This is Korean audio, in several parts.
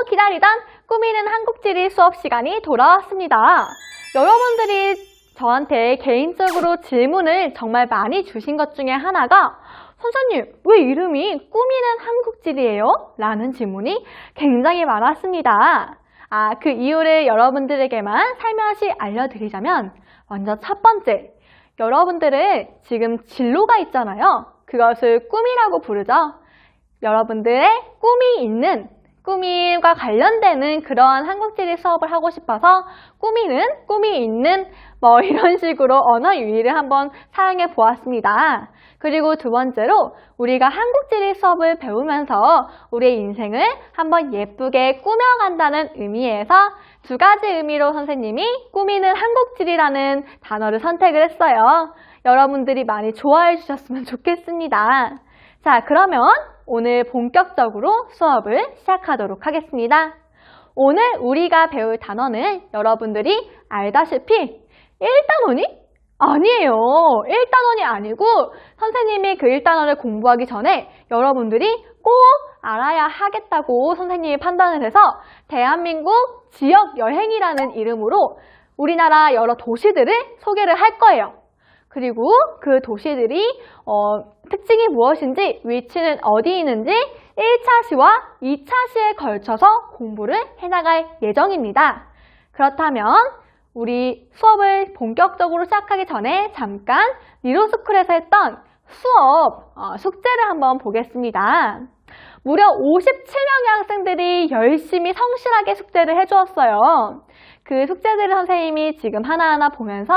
기다리던 꾸미는 한국지리 수업 시간이 돌아왔습니다. 여러분들이 저한테 개인적으로 질문을 정말 많이 주신 것 중에 하나가 선생님, 왜 이름이 꾸미는 한국지리예요? 라는 질문이 굉장히 많았습니다. 그 이유를 여러분들에게만 살며시 알려드리자면 먼저 첫 번째, 여러분들은 지금 진로가 있잖아요. 그것을 꿈이라고 부르죠. 여러분들의 꿈이 있는, 꿈과 관련되는 그러한 한국지리 수업을 하고 싶어서 꾸미는, 꿈이 있는 이런 식으로 언어 유희를 한번 사용해 보았습니다. 그리고 두 번째로 우리가 한국지리 수업을 배우면서 우리의 인생을 한번 예쁘게 꾸며간다는 의미에서 두 가지 의미로 선생님이 꾸미는 한국지리라는 단어를 선택을 했어요. 여러분들이 많이 좋아해 주셨으면 좋겠습니다. 자, 그러면 오늘 본격적으로 수업을 시작하도록 하겠습니다. 오늘 우리가 배울 단어는 여러분들이 알다시피 1단원이 아니에요. 1단원이 아니고 선생님이 그 1단원을 공부하기 전에 여러분들이 꼭 알아야 하겠다고 선생님이 판단을 해서 대한민국 지역 여행이라는 이름으로 우리나라 여러 도시들을 소개를 할 거예요. 그리고 그 도시들이 특징이 무엇인지, 위치는 어디 있는지 1차 시와 2차 시에 걸쳐서 공부를 해나갈 예정입니다. 그렇다면 우리 수업을 본격적으로 시작하기 전에 잠깐 리로스쿨에서 했던 수업 숙제를 한번 보겠습니다. 무려 57명의 학생들이 열심히 성실하게 숙제를 해주었어요. 그 숙제들을 선생님이 지금 하나하나 보면서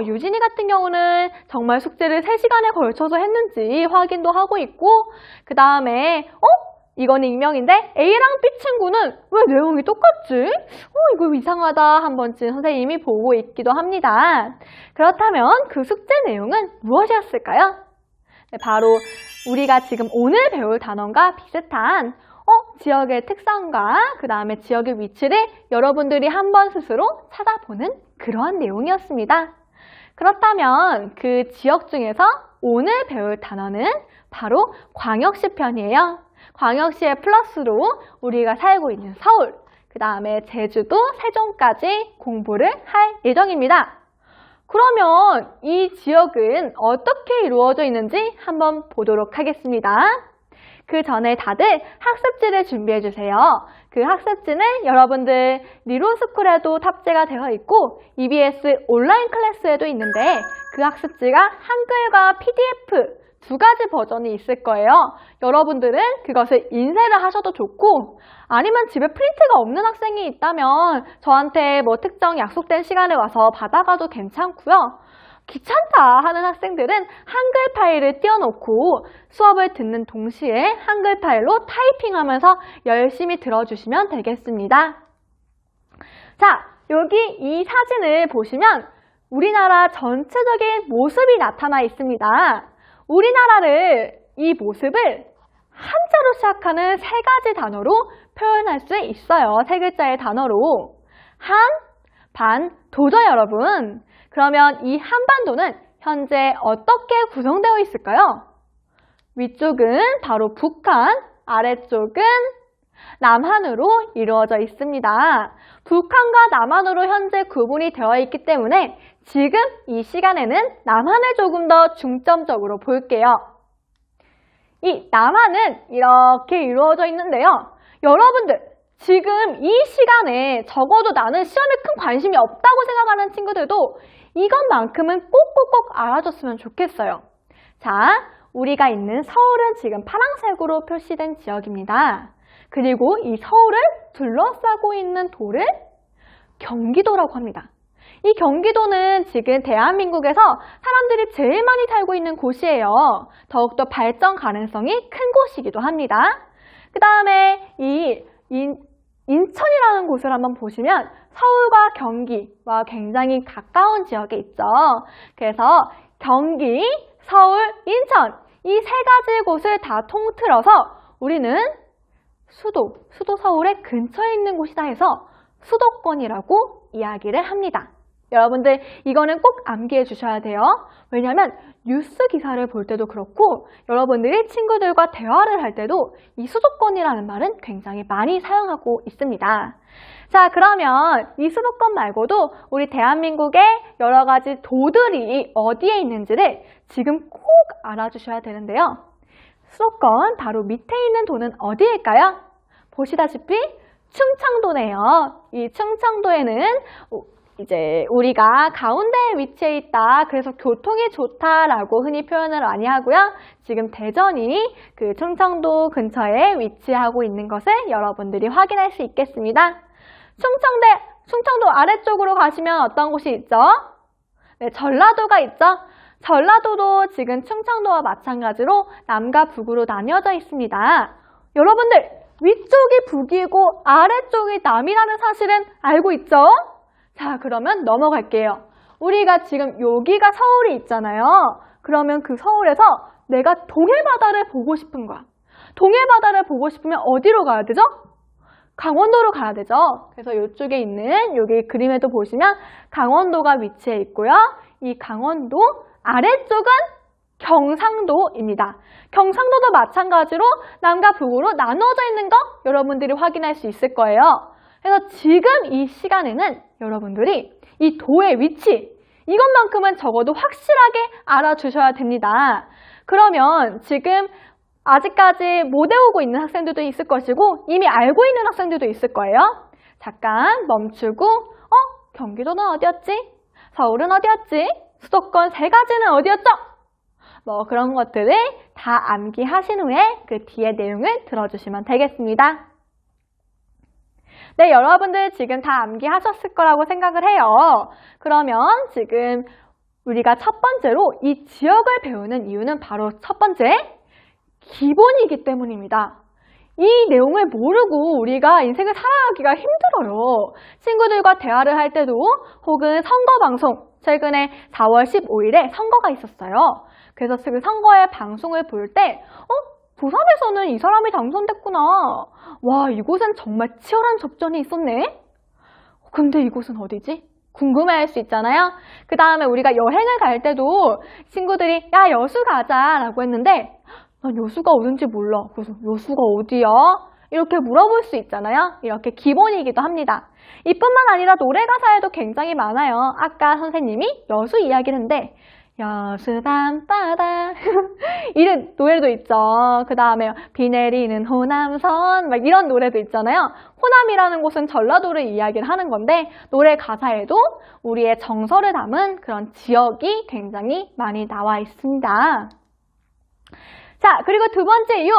유진이 같은 경우는 정말 숙제를 3시간에 걸쳐서 했는지 확인도 하고 있고, 그 다음에 이거는 익명인데 A랑 B 친구는 왜 내용이 똑같지? 이거 이상하다 한 번쯤 선생님이 보고 있기도 합니다. 그렇다면 그 숙제 내용은 무엇이었을까요? 네, 바로 우리가 지금 오늘 배울 단어과 비슷한 지역의 특성과 그 다음에 지역의 위치를 여러분들이 한번 스스로 찾아보는 그러한 내용이었습니다. 그렇다면 그 지역 중에서 오늘 배울 단어는 바로 광역시 편이에요. 광역시의 플러스로 우리가 살고 있는 서울, 그 다음에 제주도, 세종까지 공부를 할 예정입니다. 그러면 이 지역은 어떻게 이루어져 있는지 한번 보도록 하겠습니다. 그 전에 다들 학습지를 준비해 주세요. 그 학습지는 여러분들 리로스쿨에도 탑재가 되어 있고 EBS 온라인 클래스에도 있는데 그 학습지가 한글과 PDF 두 가지 버전이 있을 거예요. 여러분들은 그것을 인쇄를 하셔도 좋고 아니면 집에 프린트가 없는 학생이 있다면 저한테 특정 약속된 시간에 와서 받아가도 괜찮고요. 귀찮다 하는 학생들은 한글 파일을 띄워놓고 수업을 듣는 동시에 한글 파일로 타이핑하면서 열심히 들어주시면 되겠습니다. 자, 여기 이 사진을 보시면 우리나라 전체적인 모습이 나타나 있습니다. 우리나라를, 이 모습을 한자로 시작하는 3가지 단어로 표현할 수 있어요. 3글자의 단어로. 한, 반, 도죠 여러분. 그러면 이 한반도는 현재 어떻게 구성되어 있을까요? 위쪽은 바로 북한, 아래쪽은 남한으로 이루어져 있습니다. 북한과 남한으로 현재 구분이 되어 있기 때문에 지금 이 시간에는 남한을 조금 더 중점적으로 볼게요. 이 남한은 이렇게 이루어져 있는데요. 여러분들, 지금 이 시간에 적어도 나는 시험에 큰 관심이 없다고 생각하는 친구들도 이것만큼은 꼭꼭꼭 알아줬으면 좋겠어요. 자, 우리가 있는 서울은 지금 파란색으로 표시된 지역입니다. 그리고 이 서울을 둘러싸고 있는 도를 경기도라고 합니다. 이 경기도는 지금 대한민국에서 사람들이 제일 많이 살고 있는 곳이에요. 더욱더 발전 가능성이 큰 곳이기도 합니다. 그 다음에 이 인천이라는 곳을 한번 보시면 서울과 경기와 굉장히 가까운 지역에 있죠. 그래서 경기, 서울, 인천 이 3가지 곳을 다 통틀어서 우리는 수도 서울의 근처에 있는 곳이다 해서 수도권이라고 이야기를 합니다. 여러분들 이거는 꼭 암기해 주셔야 돼요. 왜냐하면 뉴스 기사를 볼 때도 그렇고 여러분들이 친구들과 대화를 할 때도 이 수도권이라는 말은 굉장히 많이 사용하고 있습니다. 자, 그러면 이 수도권 말고도 우리 대한민국의 여러 가지 도들이 어디에 있는지를 지금 꼭 알아주셔야 되는데요. 수도권 바로 밑에 있는 도는 어디일까요? 보시다시피 충청도네요. 이 충청도에는 이제 우리가 가운데에 위치해 있다. 그래서 교통이 좋다라고 흔히 표현을 많이 하고요. 지금 대전이 그 충청도 근처에 위치하고 있는 것을 여러분들이 확인할 수 있겠습니다. 충청도 아래쪽으로 가시면 어떤 곳이 있죠? 네, 전라도가 있죠? 전라도도 지금 충청도와 마찬가지로 남과 북으로 나뉘어져 있습니다. 여러분들 위쪽이 북이고 아래쪽이 남이라는 사실은 알고 있죠? 자, 그러면 넘어갈게요. 우리가 지금 여기가 서울이 있잖아요. 그러면 그 서울에서 내가 동해바다를 보고 싶은 거야. 동해바다를 보고 싶으면 어디로 가야 되죠? 강원도로 가야 되죠. 그래서 이쪽에 있는 여기 그림에도 보시면 강원도가 위치해 있고요. 이 강원도 아래쪽은 경상도입니다. 경상도도 마찬가지로 남과 북으로 나눠져 있는 거 여러분들이 확인할 수 있을 거예요. 그래서 지금 이 시간에는 여러분들이 이 도의 위치, 이것만큼은 적어도 확실하게 알아주셔야 됩니다. 그러면 지금 아직까지 못 외우고 있는 학생들도 있을 것이고 이미 알고 있는 학생들도 있을 거예요. 잠깐 멈추고 경기도는 어디였지? 서울은 어디였지? 수도권 세 가지는 어디였죠? 뭐 그런 것들을 다 암기하신 후에 그 뒤에 내용을 들어주시면 되겠습니다. 네, 여러분들 지금 다 암기하셨을 거라고 생각을 해요. 그러면 지금 우리가 첫 번째로 이 지역을 배우는 이유는 바로 첫 번째, 기본이기 때문입니다. 이 내용을 모르고 우리가 인생을 살아가기가 힘들어요. 친구들과 대화를 할 때도 혹은 선거방송, 최근에 4월 15일에 선거가 있었어요. 그래서 그 선거의 방송을 볼 때 부산에서는 이 사람이 당선됐구나. 와, 이곳은 정말 치열한 접전이 있었네. 근데 이곳은 어디지? 궁금해할 수 있잖아요. 그 다음에 우리가 여행을 갈 때도 친구들이 야, 여수 가자 라고 했는데 난 여수가 어딘지 몰라. 그래서 여수가 어디야? 이렇게 물어볼 수 있잖아요. 이렇게 기본이기도 합니다. 이뿐만 아니라 노래 가사에도 굉장히 많아요. 아까 선생님이 여수 이야기를 했는데 여수 밤바다 이런 노래도 있죠. 그 다음에 비 내리는 호남선 막 이런 노래도 있잖아요. 호남이라는 곳은 전라도를 이야기를 하는 건데 노래 가사에도 우리의 정서를 담은 그런 지역이 굉장히 많이 나와 있습니다. 자, 그리고 두 번째 이유,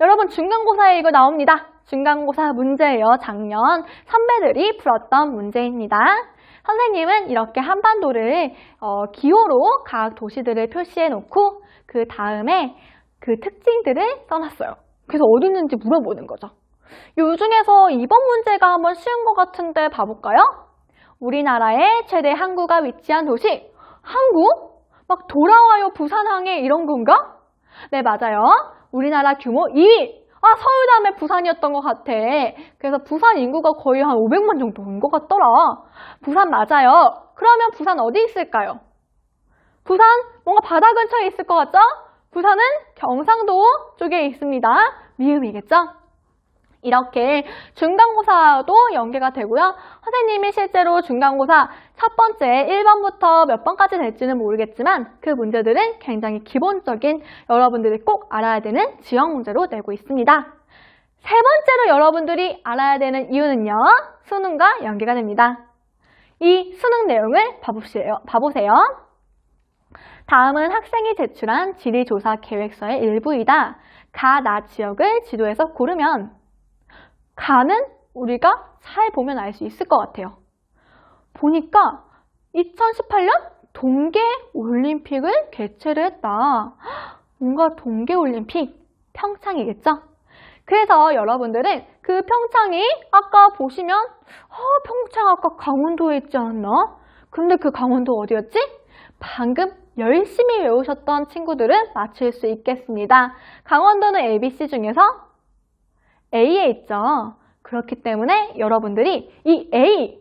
여러분 중간고사에 이거 나옵니다. 중간고사 문제예요. 작년 선배들이 풀었던 문제입니다. 선생님은 이렇게 한반도를 기호로 각 도시들을 표시해 놓고 그 다음에 그 특징들을 써놨어요. 그래서 어디 있는지 물어보는 거죠. 요 중에서 이번 문제가 한번 쉬운 것 같은데 봐볼까요? 우리나라의 최대 항구가 위치한 도시, 항구? 막 돌아와요 부산항에 이런 건가? 네, 맞아요. 우리나라 규모 2위. 서울 다음에 부산이었던 것 같아. 그래서 부산 인구가 거의 한 500만 정도인 것 같더라. 부산 맞아요. 그러면 부산 어디 있을까요? 부산 뭔가 바다 근처에 있을 것 같죠? 부산은 경상도 쪽에 있습니다. 미음이겠죠? 이렇게 중간고사도 연계가 되고요. 선생님이 실제로 중간고사 첫 번째 1번부터 몇 번까지 될지는 모르겠지만 그 문제들은 굉장히 기본적인 여러분들이 꼭 알아야 되는 지역 문제로 내고 있습니다. 세 번째로 여러분들이 알아야 되는 이유는요. 수능과 연계가 됩니다. 이 수능 내용을 봐보세요. 다음은 학생이 제출한 지리조사 계획서의 일부이다. 가, 나 지역을 지도에서 고르면 가는 우리가 잘 보면 알 수 있을 것 같아요. 보니까 2018년 동계올림픽을 개최를 했다. 뭔가 동계올림픽, 평창이겠죠? 그래서 여러분들은 그 평창이 아까 보시면 평창 아까 강원도에 있지 않았나? 근데 그 강원도 어디였지? 방금 열심히 외우셨던 친구들은 맞출 수 있겠습니다. 강원도는 ABC 중에서 A에 있죠. 그렇기 때문에 여러분들이 이 A,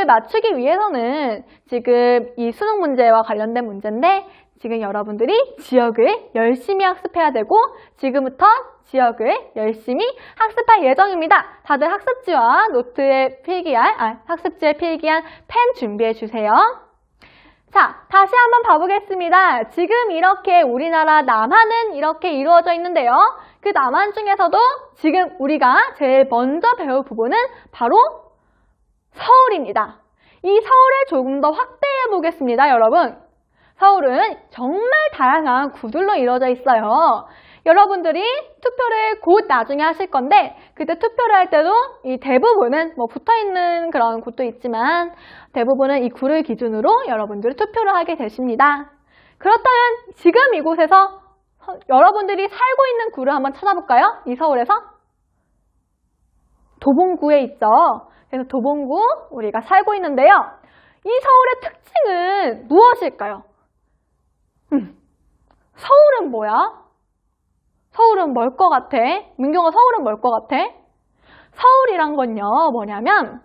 맞추기 위해서는 지금 이 수능 문제와 관련된 문제인데 지금 여러분들이 지역을 열심히 학습해야 되고 지금부터 지역을 열심히 학습할 예정입니다. 다들 학습지에 필기한 펜 준비해 주세요. 자, 다시 한번 봐보겠습니다. 지금 이렇게 우리나라 남한은 이렇게 이루어져 있는데요. 그 남한 중에서도 지금 우리가 제일 먼저 배울 부분은 바로 서울입니다. 이 서울을 조금 더 확대해 보겠습니다, 여러분. 서울은 정말 다양한 구들로 이루어져 있어요. 여러분들이 투표를 곧 나중에 하실 건데 그때 투표를 할 때도 이 대부분은 붙어있는 그런 곳도 있지만 대부분은 이 구를 기준으로 여러분들이 투표를 하게 되십니다. 그렇다면 지금 이곳에서 여러분들이 살고 있는 구를 한번 찾아볼까요? 이 서울에서? 도봉구에 있죠. 그래서 도봉구 우리가 살고 있는데요. 이 서울의 특징은 무엇일까요? 서울은 뭐야? 서울은 뭘 것 같아? 민경아, 서울은 뭘 것 같아? 서울이란 건요, 뭐냐면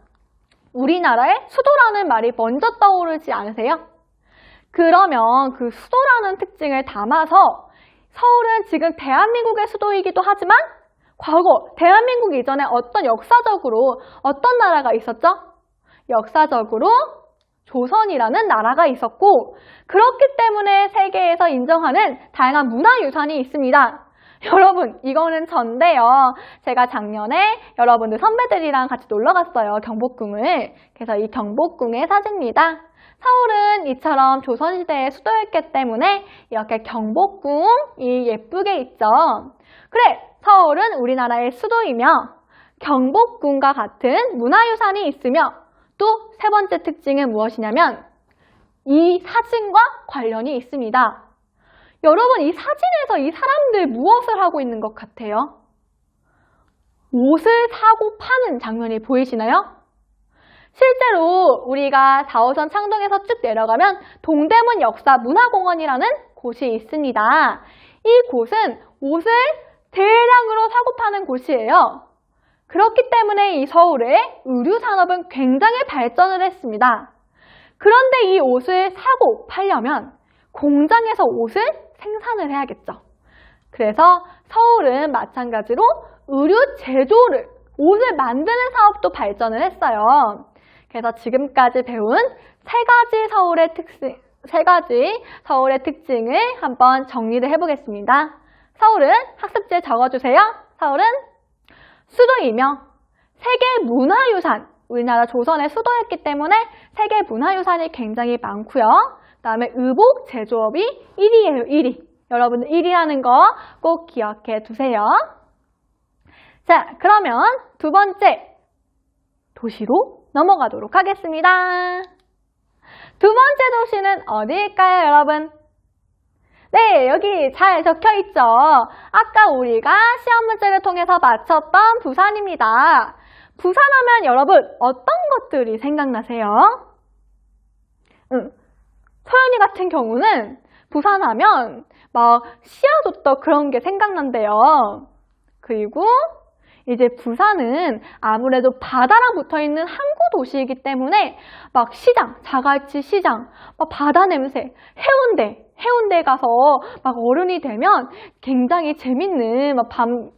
우리나라의 수도라는 말이 먼저 떠오르지 않으세요? 그러면 그 수도라는 특징을 담아서 서울은 지금 대한민국의 수도이기도 하지만 과거 대한민국 이전에 역사적으로 어떤 나라가 있었죠? 역사적으로 조선이라는 나라가 있었고 그렇기 때문에 세계에서 인정하는 다양한 문화유산이 있습니다. 여러분, 이거는 전데요. 제가 작년에 여러분들 선배들이랑 같이 놀러 갔어요. 경복궁을. 그래서 이 경복궁의 사진입니다. 서울은 이처럼 조선시대의 수도였기 때문에 이렇게 경복궁이 예쁘게 있죠. 그래, 서울은 우리나라의 수도이며 경복궁과 같은 문화유산이 있으며 또 세 번째 특징은 무엇이냐면 이 사진과 관련이 있습니다. 여러분, 이 사진에서 이 사람들 무엇을 하고 있는 것 같아요? 옷을 사고 파는 장면이 보이시나요? 실제로 우리가 4호선 창동에서 쭉 내려가면 동대문 역사문화공원이라는 곳이 있습니다. 이 곳은 옷을 대량으로 사고 파는 곳이에요. 그렇기 때문에 이 서울의 의류산업은 굉장히 발전을 했습니다. 그런데 이 옷을 사고 팔려면 공장에서 옷을 생산을 해야겠죠. 그래서 서울은 마찬가지로 의류 제조를, 옷을 만드는 사업도 발전을 했어요. 그래서 지금까지 배운 세 가지 서울의 특징을 한번 정리를 해보겠습니다. 서울은 학습지에 적어주세요. 서울은 수도이며 세계 문화유산, 우리나라 조선의 수도였기 때문에 세계 문화유산이 굉장히 많고요. 그 다음에 의복 제조업이 1위예요, 1위. 여러분들 1위라는 거 꼭 기억해 두세요. 자, 그러면 두 번째 도시로 넘어가도록 하겠습니다. 두 번째 도시는 어디일까요, 여러분? 네, 여기 잘 적혀있죠. 아까 우리가 시험 문제를 통해서 맞췄던 부산입니다. 부산하면 여러분 어떤 것들이 생각나세요? 소연이 같은 경우는 부산하면 막 씨앗줬던 그런 게 생각난대요. 그리고 이제 부산은 아무래도 바다랑 붙어있는 항구 도시이기 때문에 막 시장, 자갈치 시장, 막 바다 냄새, 해운대에 가서 막 어른이 되면 굉장히 재밌는 막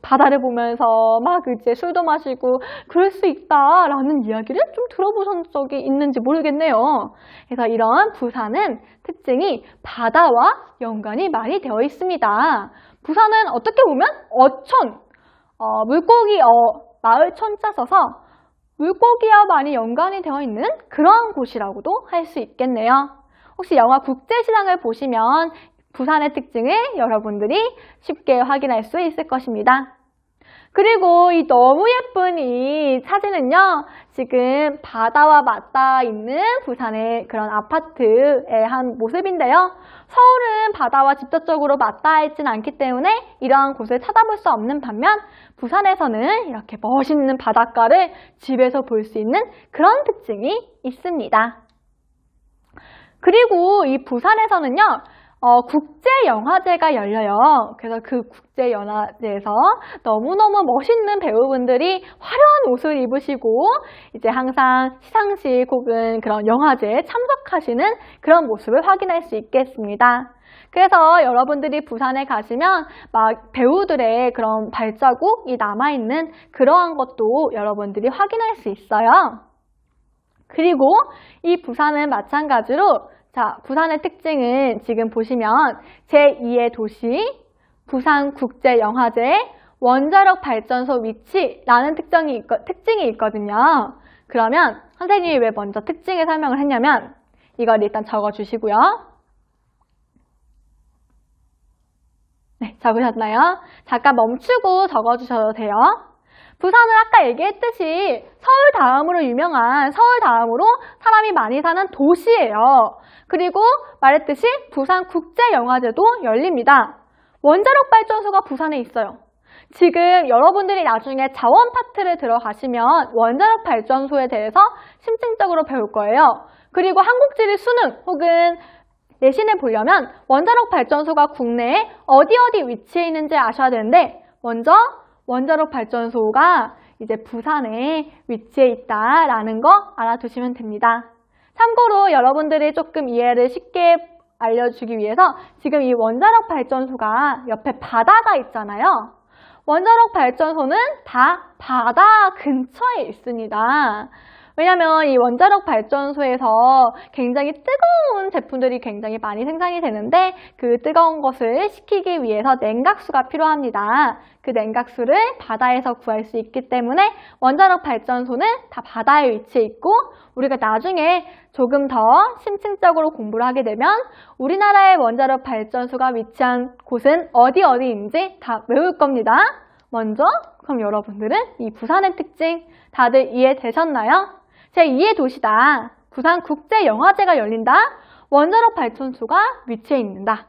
바다를 보면서 막 이제 술도 마시고 그럴 수 있다라는 이야기를 좀 들어보신 적이 있는지 모르겠네요. 그래서 이런 부산은 특징이 바다와 연관이 많이 되어 있습니다. 부산은 어떻게 보면 어촌, 물고기 마을 촌자 써서 물고기와 많이 연관이 되어 있는 그런 곳이라고도 할 수 있겠네요. 혹시 영화 국제시장을 보시면 부산의 특징을 여러분들이 쉽게 확인할 수 있을 것입니다. 그리고 이 너무 예쁜 이 사진은요, 지금 바다와 맞닿아 있는 부산의 그런 아파트의 한 모습인데요. 서울은 바다와 직접적으로 맞닿아 있진 않기 때문에 이러한 곳을 찾아볼 수 없는 반면 부산에서는 이렇게 멋있는 바닷가를 집에서 볼 수 있는 그런 특징이 있습니다. 그리고 이 부산에서는요, 국제영화제가 열려요. 그래서 그 국제영화제에서 너무너무 멋있는 배우분들이 화려한 옷을 입으시고 이제 항상 시상식 혹은 그런 영화제에 참석하시는 그런 모습을 확인할 수 있겠습니다. 그래서 여러분들이 부산에 가시면 막 배우들의 그런 발자국이 남아있는 그러한 것도 여러분들이 확인할 수 있어요. 그리고 이 부산은 마찬가지로 자, 부산의 특징은 지금 보시면 제2의 도시, 부산국제영화제, 원자력 발전소 위치라는 특징이 있거든요. 그러면 선생님이 왜 먼저 특징을 설명을 했냐면 이걸 일단 적어주시고요. 네, 적으셨나요? 잠깐 멈추고 적어주셔도 돼요. 부산은 아까 얘기했듯이 서울 다음으로 유명한 서울 다음으로 사람이 많이 사는 도시예요. 그리고 말했듯이 부산국제영화제도 열립니다. 원자력 발전소가 부산에 있어요. 지금 여러분들이 나중에 자원 파트를 들어가시면 원자력 발전소에 대해서 심층적으로 배울 거예요. 그리고 한국지리 수능 혹은 내신을 보려면 원자력 발전소가 국내에 어디 위치해 있는지 아셔야 되는데 먼저 원자력 발전소가 이제 부산에 위치해 있다라는 거 알아두시면 됩니다. 참고로 여러분들이 조금 이해를 쉽게 알려주기 위해서 지금 이 원자력 발전소가 옆에 바다가 있잖아요. 원자력 발전소는 다 바다 근처에 있습니다. 왜냐면 이 원자력 발전소에서 굉장히 뜨거운 제품들이 굉장히 많이 생산이 되는데 그 뜨거운 것을 식히기 위해서 냉각수가 필요합니다. 그 냉각수를 바다에서 구할 수 있기 때문에 원자력 발전소는 다 바다에 위치해 있고 우리가 나중에 조금 더 심층적으로 공부를 하게 되면 우리나라의 원자력 발전소가 위치한 곳은 어디인지 다 외울 겁니다. 먼저 그럼 여러분들은 이 부산의 특징 다들 이해되셨나요? 제2의 도시다. 부산국제영화제가 열린다. 원자력 발전소가 위치해 있는다.